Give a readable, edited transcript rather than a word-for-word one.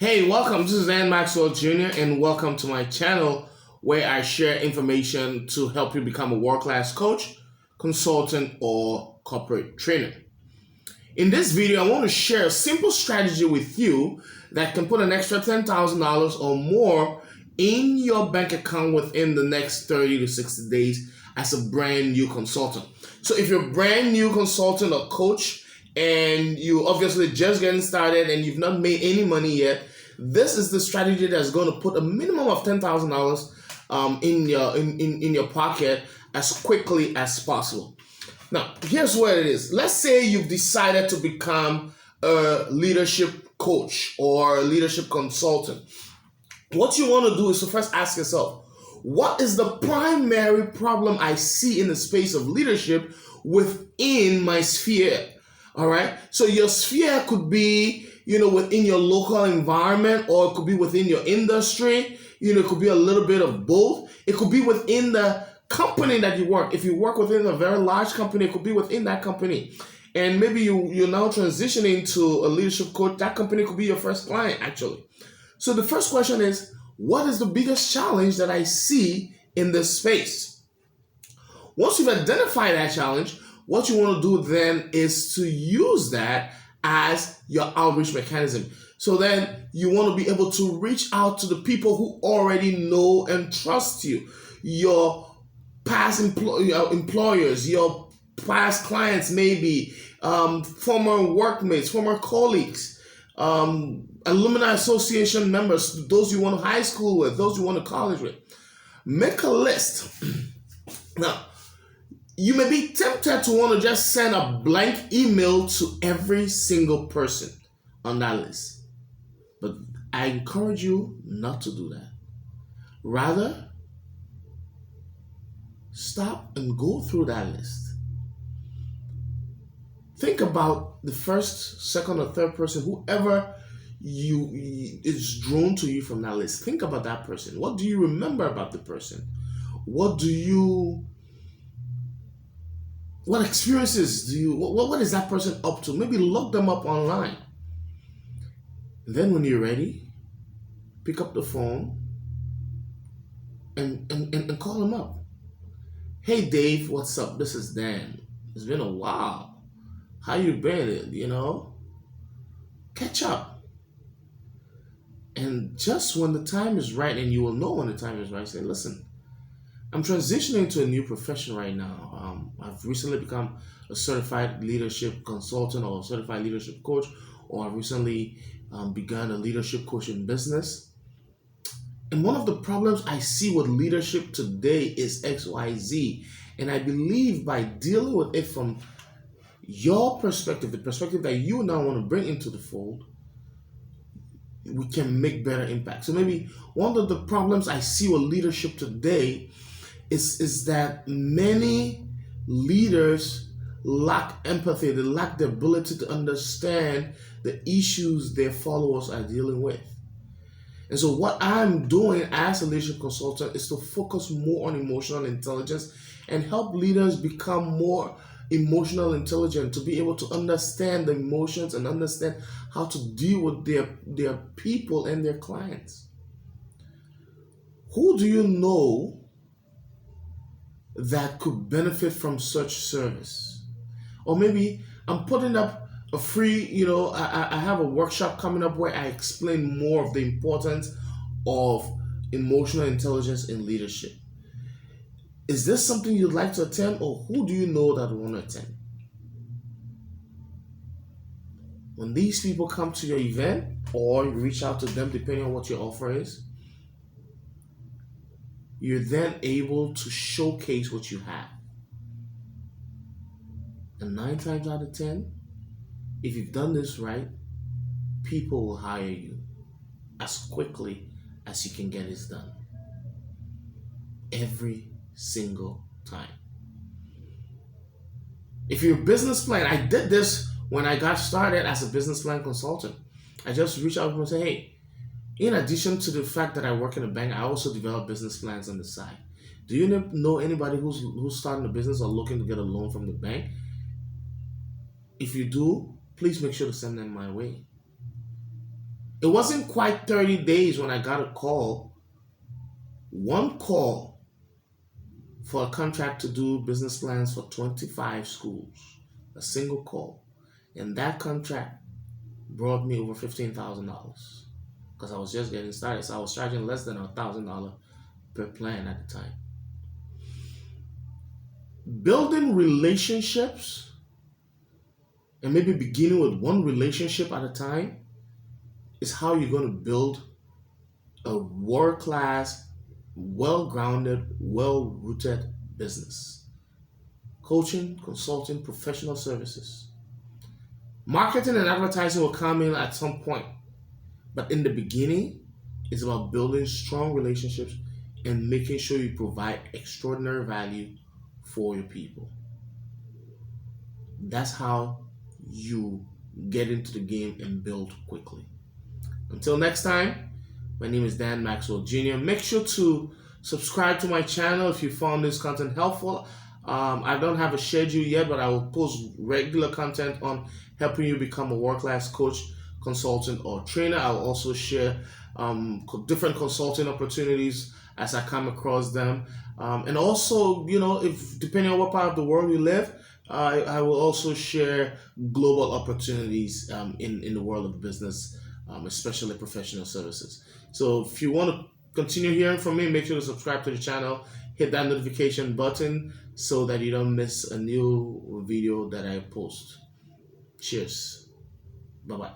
Hey, welcome. This is Dan Maxwell Jr., and welcome to my channel where I share information to help you become a world class coach, consultant, or corporate trainer. In this video, I want to share a simple strategy with you that can put an extra $10,000 or more in your bank account within the next 30 to 60 days as a brand new consultant. So, if you're a brand new consultant or coach, and you obviously just getting started and you've not made any money yet, this is the strategy that's going to put a minimum of $10,000 in your pocket as quickly as possible. Now, here's what it is. Let's say you've decided to become a leadership coach or a leadership consultant. What you want to do is to first ask yourself, what is the primary problem I see in the space of leadership within my sphere? All right. So your sphere could be, within your local environment, or it could be within your industry. It could be a little bit of both. It could be within the company that you work. If you work within a very large company, it could be within that company. And maybe you're now transitioning to a leadership coach. That company could be your first client, actually. So the first question is, what is the biggest challenge that I see in this space? Once you've identified that challenge, what you want to do then is to use that as your outreach mechanism. So then you want to be able to reach out to the people who already know and trust you, your past employers, your past clients, maybe former workmates, former colleagues, alumni association members, those you went to high school with, those you went to college with. Make a list. Now, you may be tempted to want to just send a blank email to every single person on that list. But I encourage you not to do that. Rather, stop and go through that list. Think about the first, second, or third person, whoever is drawn to you from that list. Think about that person. What do you remember about the person? What experiences do you, what is that person up to? Maybe look them up online. And then when you're ready, pick up the phone and call them up. Hey Dave, what's up? This is Dan. It's been a while. How you been? Catch up. And just when the time is right, and you will know when the time is right, say, listen, I'm transitioning to a new profession right now. I've recently become a certified leadership consultant or a certified leadership coach, or I've recently begun a leadership coaching business. And one of the problems I see with leadership today is XYZ. And I believe by dealing with it from your perspective, the perspective that you now want to bring into the fold, we can make better impact. So maybe one of the problems I see with leadership today is that many leaders lack empathy. They lack the ability to understand the issues their followers are dealing with. And so what I'm doing as a leadership consultant is to focus more on emotional intelligence and help leaders become more emotional intelligent, to be able to understand the emotions and understand how to deal with their people and their clients. Who do you know that could benefit from such service? Or maybe I'm putting up a free, I have a workshop coming up where I explain more of the importance of emotional intelligence in leadership. Is this something you'd like to attend, or who do you know that want to attend? When these people come to your event, or you reach out to them depending on what your offer is, you're then able to showcase what you have. And 9 times out of 10, if you've done this right, people will hire you as quickly as you can get this done. Every single time. If you're a business plan, I did this when I got started as a business plan consultant. I just reached out and say, hey, in addition to the fact that I work in a bank, I also develop business plans on the side. Do you know anybody who's starting a business or looking to get a loan from the bank? If you do, please make sure to send them my way. It wasn't quite 30 days when I got a one call for a contract to do business plans for 25 schools. A single call. And that contract brought me over $15,000 because I was just getting started. So I was charging less than $1,000 per plan at the time. Building relationships and maybe beginning with one relationship at a time is how you're going to build a world class, well grounded, well rooted business. Coaching, consulting, professional services. Marketing and advertising will come in at some point, but in the beginning, it's about building strong relationships and making sure you provide extraordinary value for your people. That's how you get into the game and build quickly. Until next time, my name is Dan Maxwell Jr. Make sure to subscribe to my channel if you found this content helpful. I don't have a schedule yet, but I will post regular content on helping you become a world-class coach, consultant, or trainer. I will also share different consulting opportunities as I come across them. And also, if depending on what part of the world you live, I will also share global opportunities in the world of business, especially professional services. So if you want to continue hearing from me, make sure to subscribe to the channel, hit that notification button so that you don't miss a new video that I post. Cheers. Bye-bye.